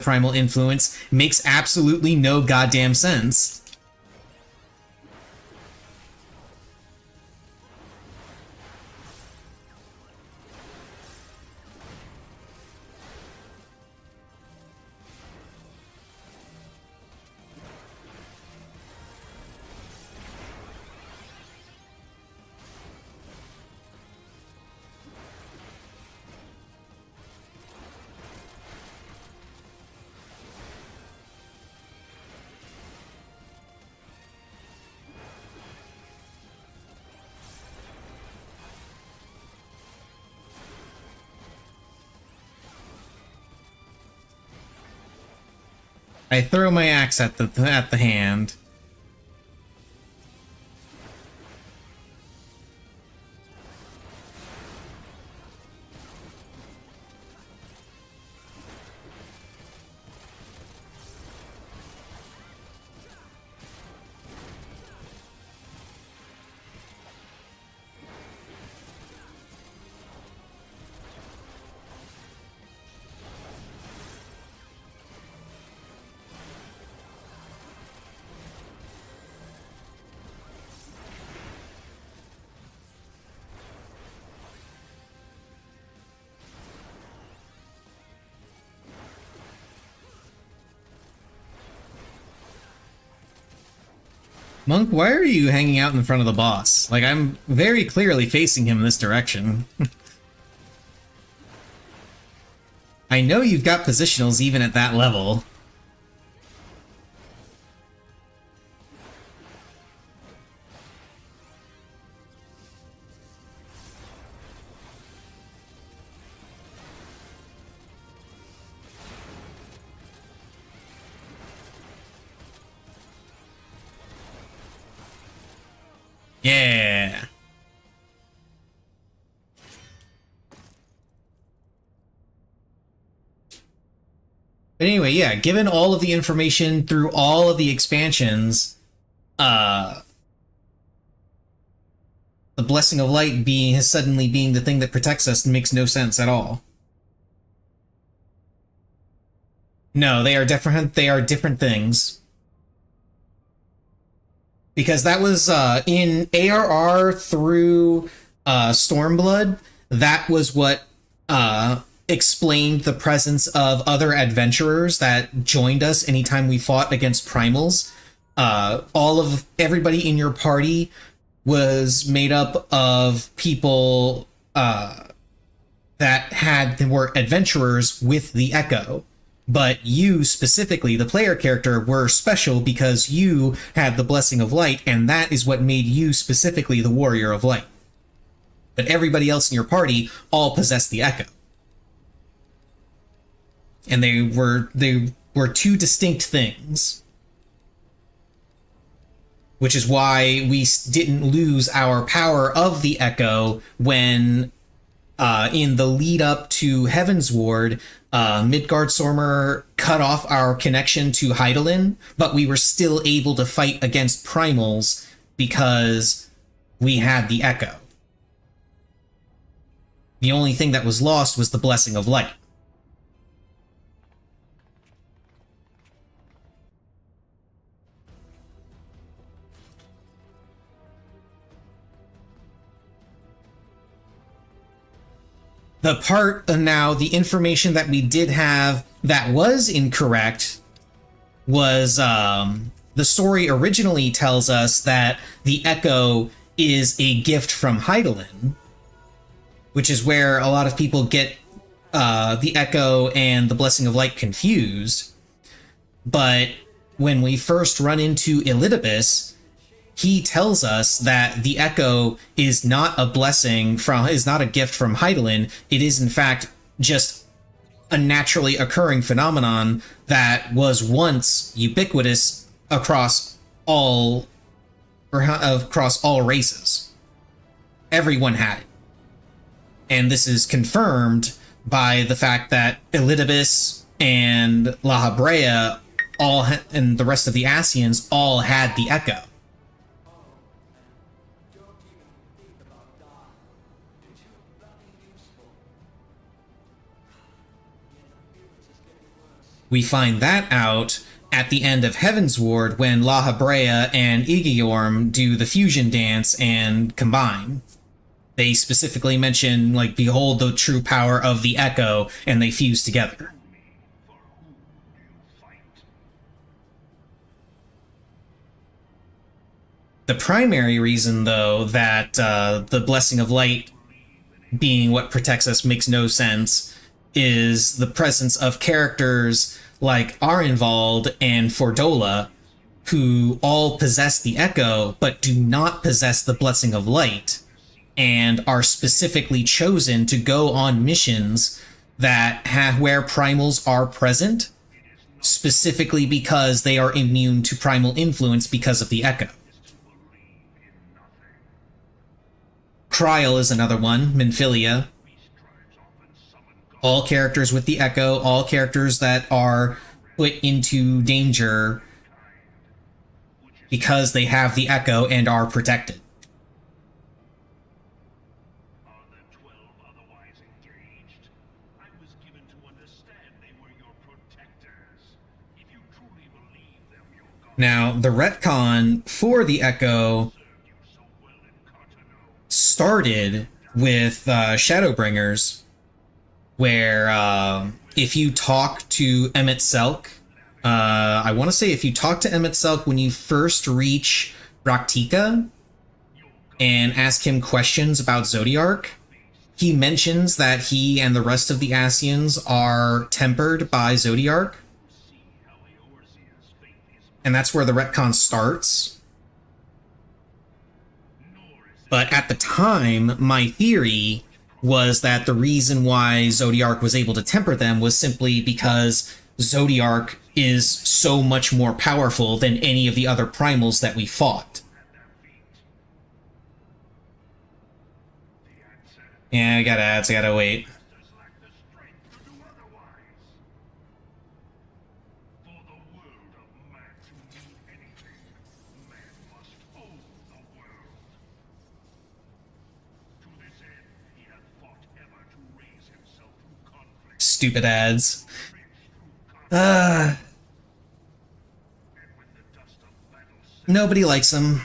primal influence makes absolutely no goddamn sense. I throw my axe at the hand. Monk, why are you hanging out in front of the boss? Like, I'm very clearly facing him in this direction. I know you've got positionals even at that level. Yeah. But anyway, yeah, given all of the information through all of the expansions, the Blessing of Light suddenly being the thing that protects us makes no sense at all. No, they are different. They are different things. Because that was in ARR through Stormblood. That was what explained the presence of other adventurers that joined us anytime we fought against primals. Everybody in your party was made up of people that were adventurers with the Echo. But you specifically, the player character, were special because you had the Blessing of Light, and that is what made you specifically the Warrior of Light. But everybody else in your party all possessed the Echo. And they were two distinct things. Which is why we didn't lose our power of the Echo when, in the lead up to Heaven's Ward, Midgardsormr cut off our connection to Hydaelyn, but we were still able to fight against primals because we had the Echo. The only thing that was lost was the Blessing of Light. The information that we did have that was incorrect was, the story originally tells us that the Echo is a gift from Hydaelyn, which is where a lot of people get the Echo and the Blessing of Light confused. But when we first run into Elidibus, he tells us that the Echo is not a gift from Hydaelyn. It is in fact just a naturally occurring phenomenon that was once ubiquitous across all races. Everyone had it. And this is confirmed by the fact that Elidibus and La Habrea and the rest of the Asians all had the Echo. We find that out at the end of Heaven's Ward when La Habrea and Eorzea do the fusion dance and combine. They specifically mention, like, behold the true power of the Echo, and they fuse together. The primary reason, though, that the Blessing of Light being what protects us makes no sense is the presence of characters like Arenvald and Fordola, who all possess the Echo, but do not possess the Blessing of Light, and are specifically chosen to go on missions that where primals are present, specifically because they are immune to primal influence because of the Echo. Kryl is another one, Minfilia. All characters with the Echo, all characters that are put into danger because they have the Echo and are protected. Now, the retcon for the Echo started with Shadowbringers, where if you talk to Emmett Selk, I want to say if you talk to Emmett Selk when you first reach Raktika and ask him questions about Zodiark, he mentions that he and the rest of the Ascians are tempered by Zodiark. And that's where the retcon starts. But at the time, my theory was that the reason why Zodiark was able to temper them was simply because Zodiark is so much more powerful than any of the other primals that we fought. Yeah, I got ads, I gotta wait. Stupid ads. Nobody likes them.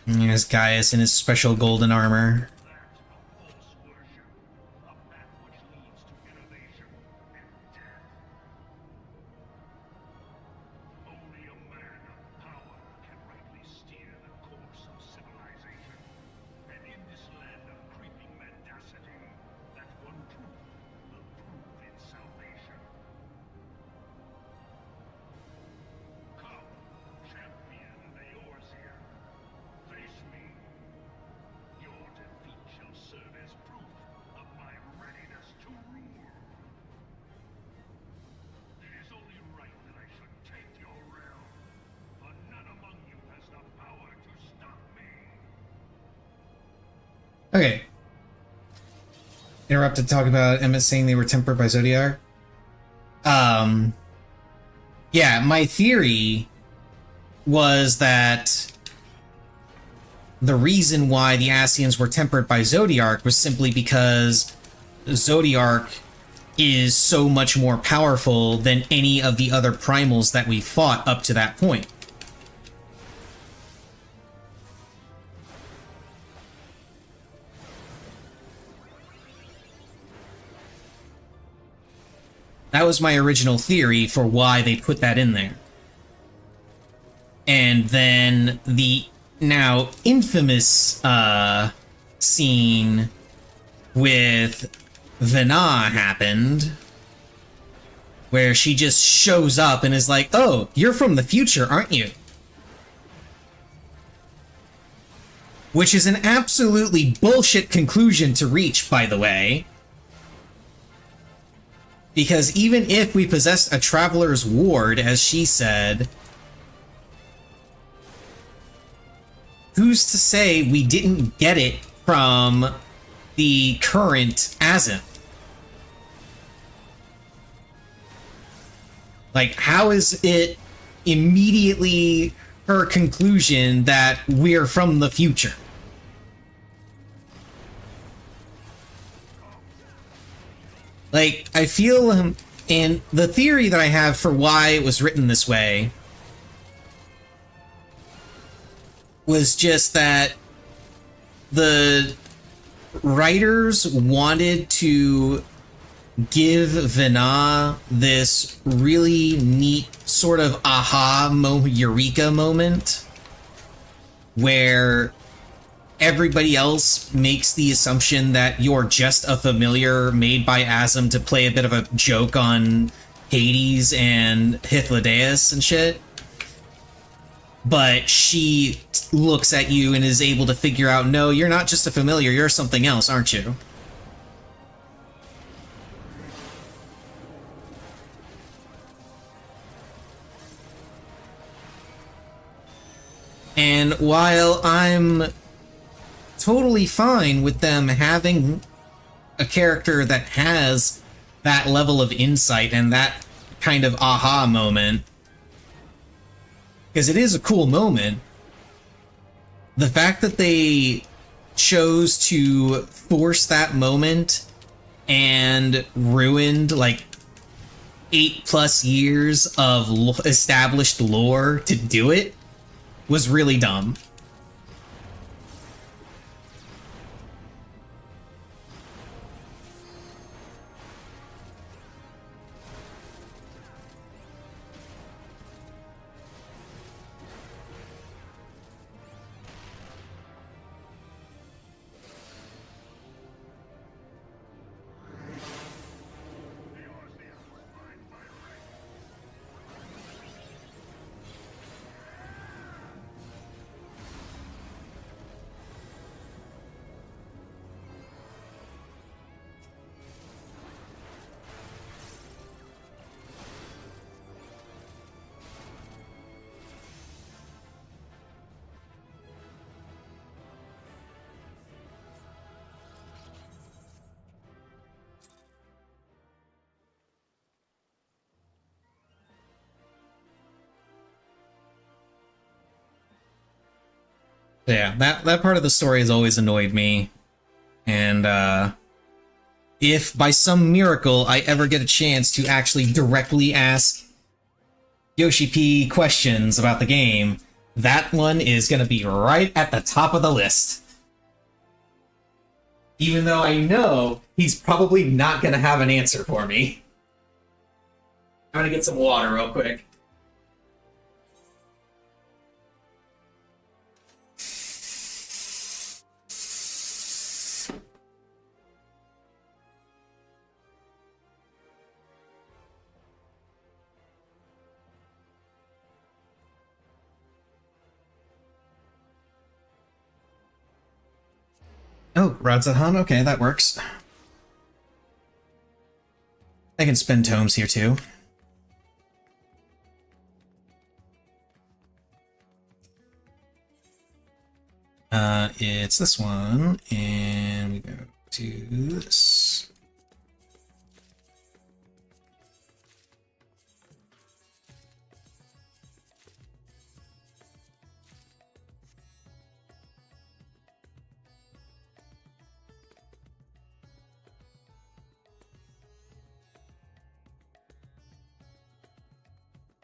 There's Gaius in his special golden armor. Okay. Interrupted talking about Emmett saying they were tempered by Zodiark. Yeah, my theory was that the reason why the Ascians were tempered by Zodiark was simply because Zodiark is so much more powerful than any of the other primals that we fought up to that point. That was my original theory for why they put that in there. And then the now infamous scene with Vena happened, where she just shows up and is like, oh, you're from the future, aren't you? Which is an absolutely bullshit conclusion to reach, by the way. Because even if we possessed a Traveler's Ward, as she said, who's to say we didn't get it from the current Azen? Like, how is it immediately her conclusion that we're from the future. Like, I feel, and the theory that I have for why it was written this way was just that the writers wanted to give Vina this really neat sort of eureka moment where everybody else makes the assumption that you're just a familiar made by Asm to play a bit of a joke on Hades and Hythlodaeus and shit. But she looks at you and is able to figure out, no, you're not just a familiar, you're something else, aren't you? And while I'm totally fine with them having a character that has that level of insight and that kind of aha moment, because it is a cool moment, the fact that they chose to force that moment and ruined like 8+ years of established lore to do it was really dumb. Yeah, that part of the story has always annoyed me. And if by some miracle I ever get a chance to actually directly ask Yoshi P questions about the game, that one is going to be right at the top of the list. Even though I know he's probably not going to have an answer for me. I'm going to get some water real quick. Oh, Rods at home? Okay, that works. I can spend tomes here too. It's this one, and we go to this.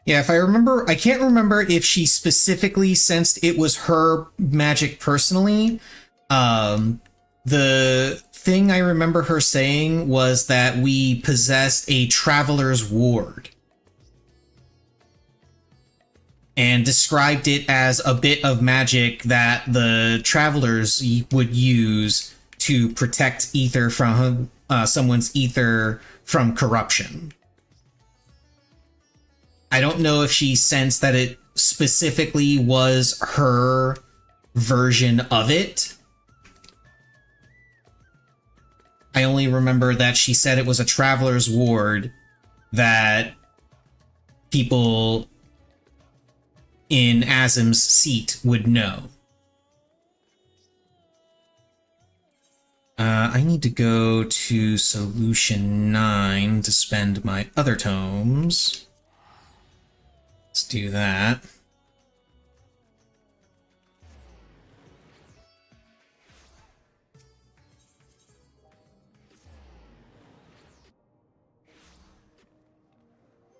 Yeah, if I remember, I can't remember if she specifically sensed it was her magic personally. The thing I remember her saying was that we possessed a traveler's ward. And described it as a bit of magic that the travelers would use to protect ether from someone's ether from corruption. I don't know if she sensed that it specifically was her version of it. I only remember that she said it was a traveler's ward that people in Asm's seat would know. I need to go to Solution 9 to spend my other tomes. Let's do that.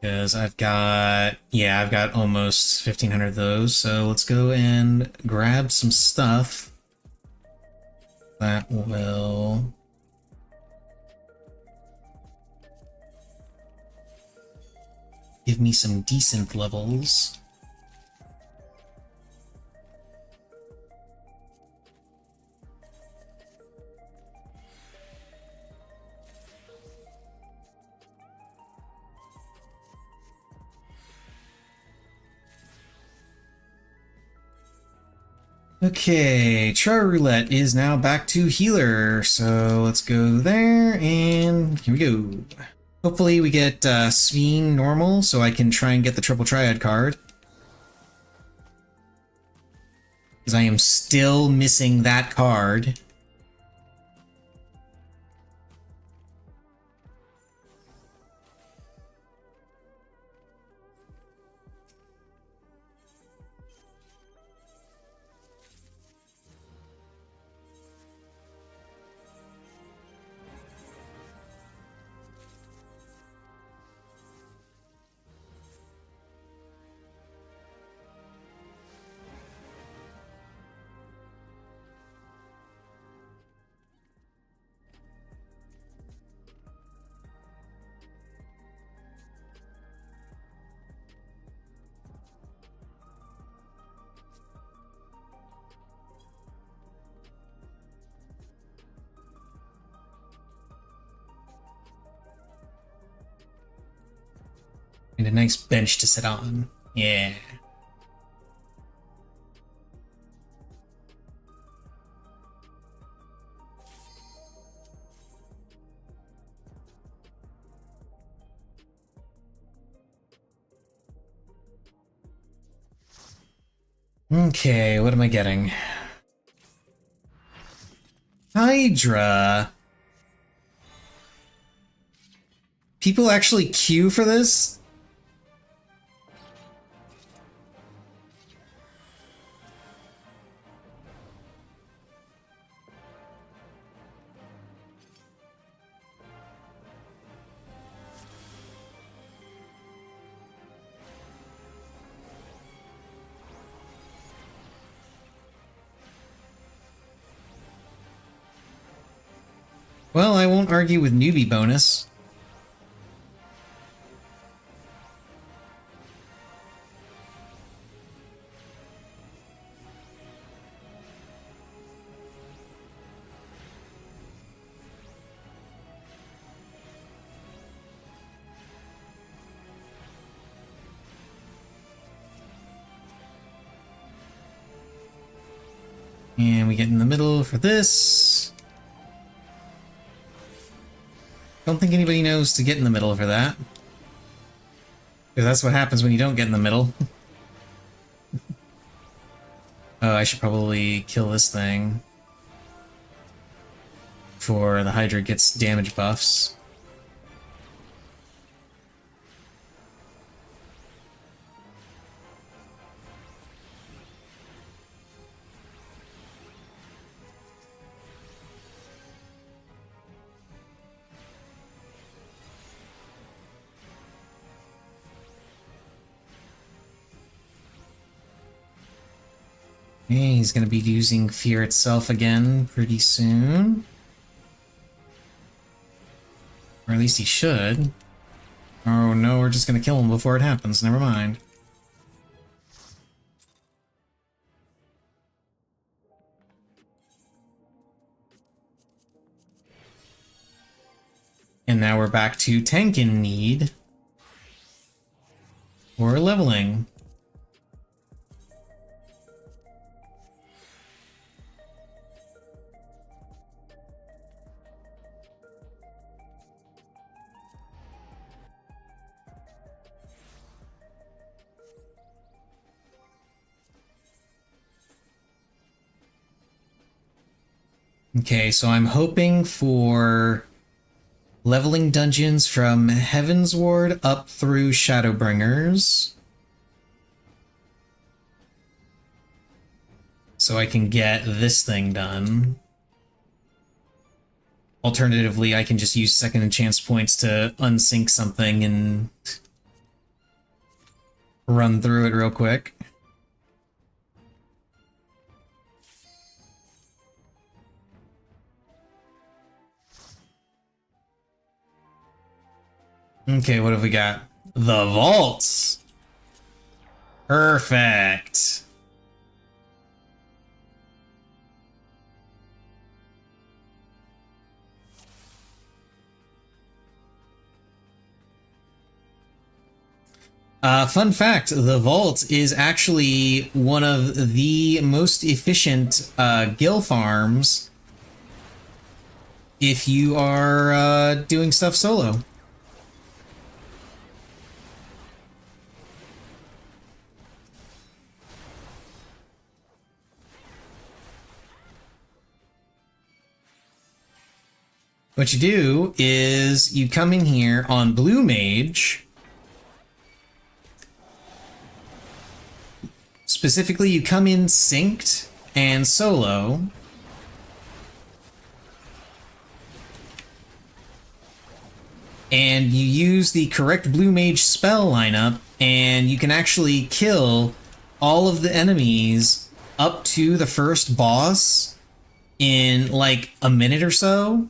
Because I've got almost 1,500 of those, so let's go and grab some stuff that will give me some decent levels. Okay, Char Roulette is now back to healer, so let's go there, and here we go. Hopefully we get Sveen normal, so I can try and get the Triple Triad card. Because I am still missing that card. And a nice bench to sit on. Yeah. Okay, what am I getting? Hydra. People actually queue for this? Well, I won't argue with newbie bonus. And we get in the middle for this. Don't think anybody knows to get in the middle for that. Because that's what happens when you don't get in the middle. Oh, I should probably kill this thing before the Hydra gets damage buffs. Okay, he's going to be using Fear itself again pretty soon. Or at least he should. Oh no, we're just going to kill him before it happens. Never mind. And now we're back to tank in need. Or leveling. Okay, so I'm hoping for leveling dungeons from Heaven's Ward up through Shadowbringers. so I can get this thing done. Alternatively, I can just use second chance points to unsync something and run through it real quick. Okay, what have we got? The vaults. Perfect. Fun fact, the vault is actually one of the most efficient gil farms if you are doing stuff solo. What you do is you come in here on Blue Mage. Specifically, you come in synced and solo. And you use the correct Blue Mage spell lineup, and you can actually kill all of the enemies up to the first boss in like a minute or so.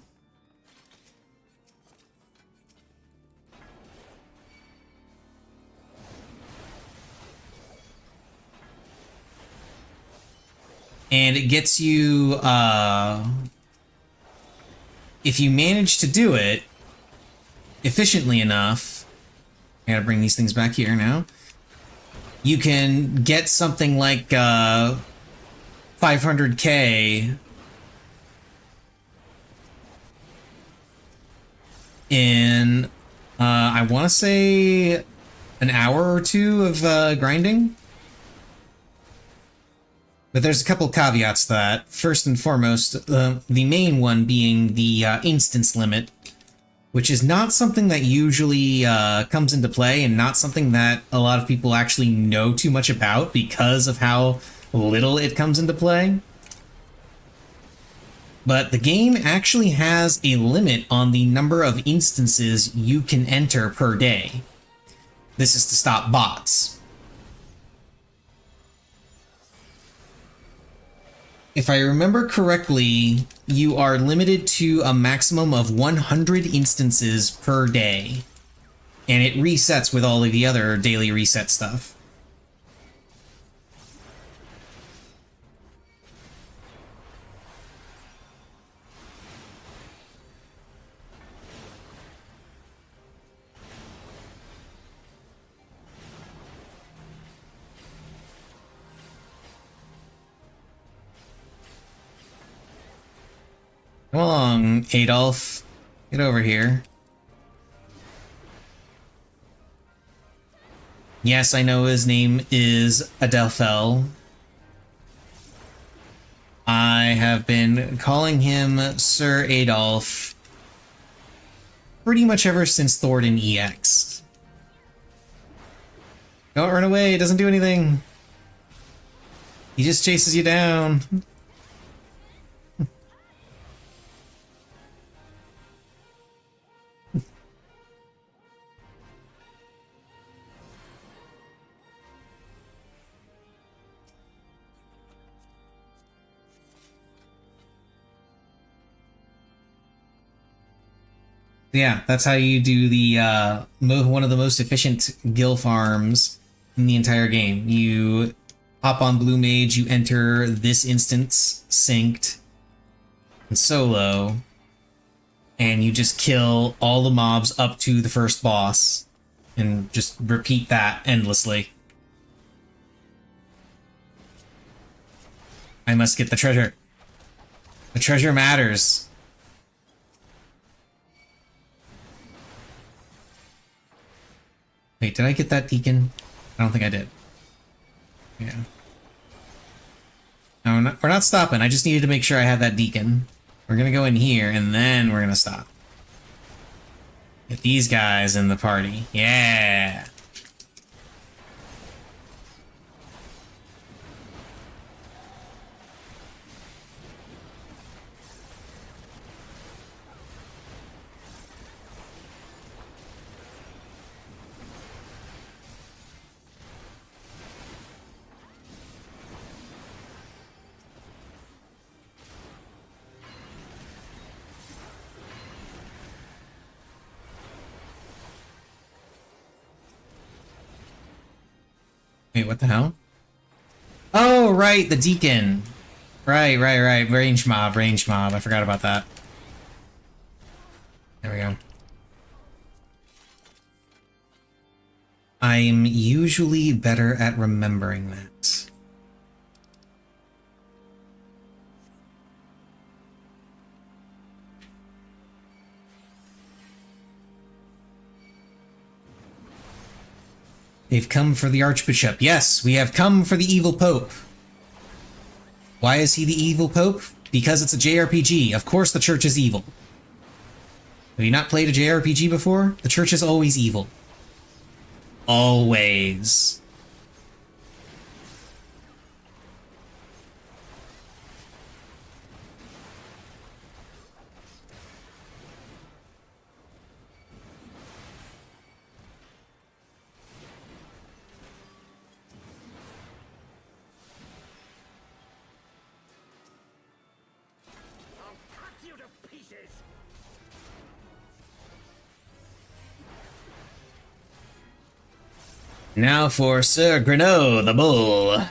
And it gets you, if you manage to do it efficiently enough, I gotta bring these things back here now, you can get something like 500k in, I want to say, an hour or two of grinding. But there's a couple caveats to that. First and foremost, the main one being the instance limit, which is not something that usually comes into play and not something that a lot of people actually know too much about because of how little it comes into play. But the game actually has a limit on the number of instances you can enter per day. This is to stop bots. If I remember correctly, you are limited to a maximum of 100 instances per day, and it resets with all of the other daily reset stuff. Come along, Adolf. Get over here. Yes, I know his name is Adelphel. I have been calling him Sir Adolf pretty much ever since Thornton EX. Don't run away, it doesn't do anything. He just chases you down. Yeah, that's how you do the one of the most efficient gil farms in the entire game. You hop on Blue Mage, you enter this instance synced and solo, and you just kill all the mobs up to the first boss, and just repeat that endlessly. I must get the treasure. The treasure matters. Wait, did I get that deacon? I don't think I did. Yeah. No, we're not stopping. I just needed to make sure I had that deacon. We're gonna go in here, and then we're gonna stop. Get these guys in the party. Yeah! Wait, what the hell? Oh, right, the deacon. Right. Range mob. I forgot about that. There we go. I'm usually better at remembering that. They've come for the Archbishop. Yes, we have come for the evil Pope. Why is he the evil Pope? Because it's a JRPG. Of course the Church is evil. Have you not played a JRPG before? The Church is always evil. Always. Now for Sir Greneau, the bull.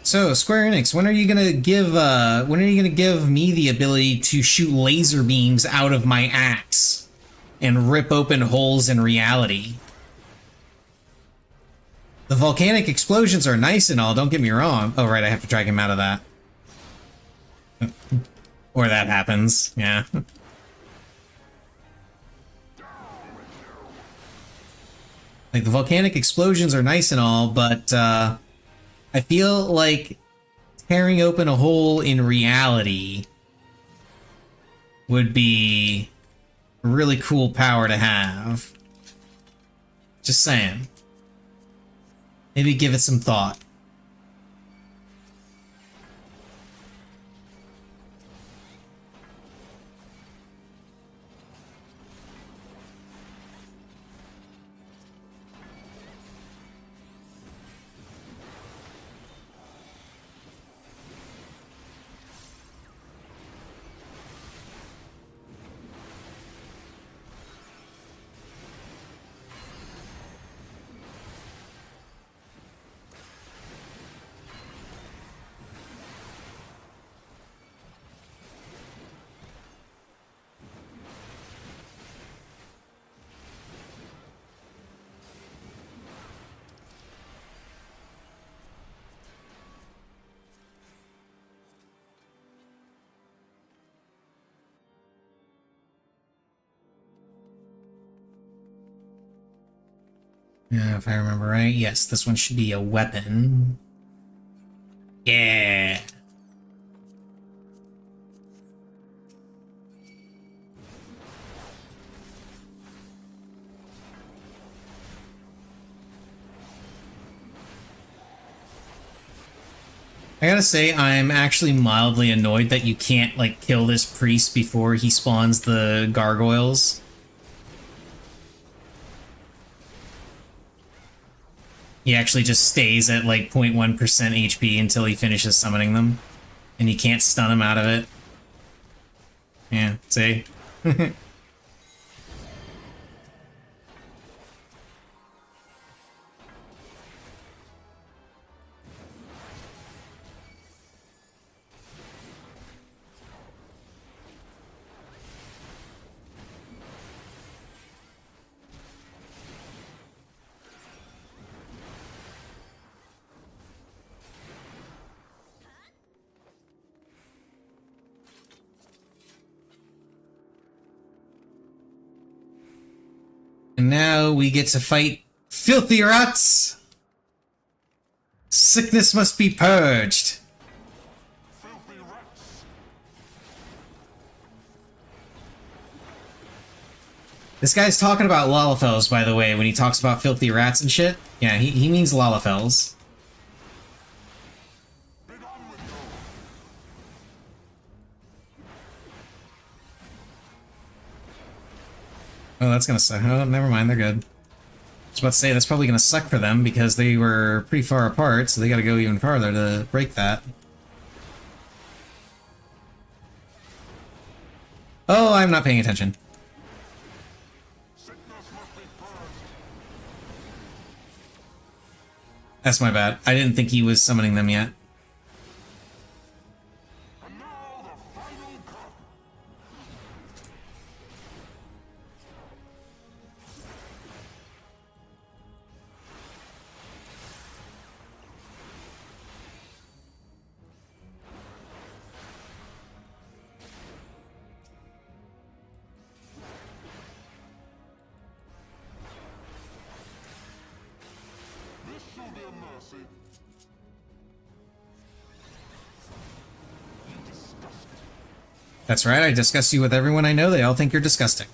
So, Square Enix, when are you gonna give me the ability to shoot laser beams out of my axe and rip open holes in reality? The volcanic explosions are nice and all, don't get me wrong. Oh right, I have to drag him out of that. Or that happens, yeah. Like, the volcanic explosions are nice and all, but I feel like tearing open a hole in reality would be a really cool power to have. Just saying. Maybe give it some thought. Yeah, if I remember right, yes, this one should be a weapon. Yeah. I gotta say, I'm actually mildly annoyed that you can't, like, kill this priest before he spawns the gargoyles. He actually just stays at like 0.1% HP until he finishes summoning them. And you can't stun him out of it. Yeah, see? And now we get to fight Filthy rats! Sickness must be purged. This guy's talking about Lalafels, by the way, when he talks about filthy rats and shit. Yeah, he means Lalafels. Oh, that's gonna suck. Oh, never mind, they're good. I was about to say, that's probably gonna suck for them because they were pretty far apart, so they gotta go even farther to break that. Oh, I'm not paying attention. That's my bad. I didn't think he was summoning them yet. That's right, I discuss you with everyone I know. They all think you're disgusting.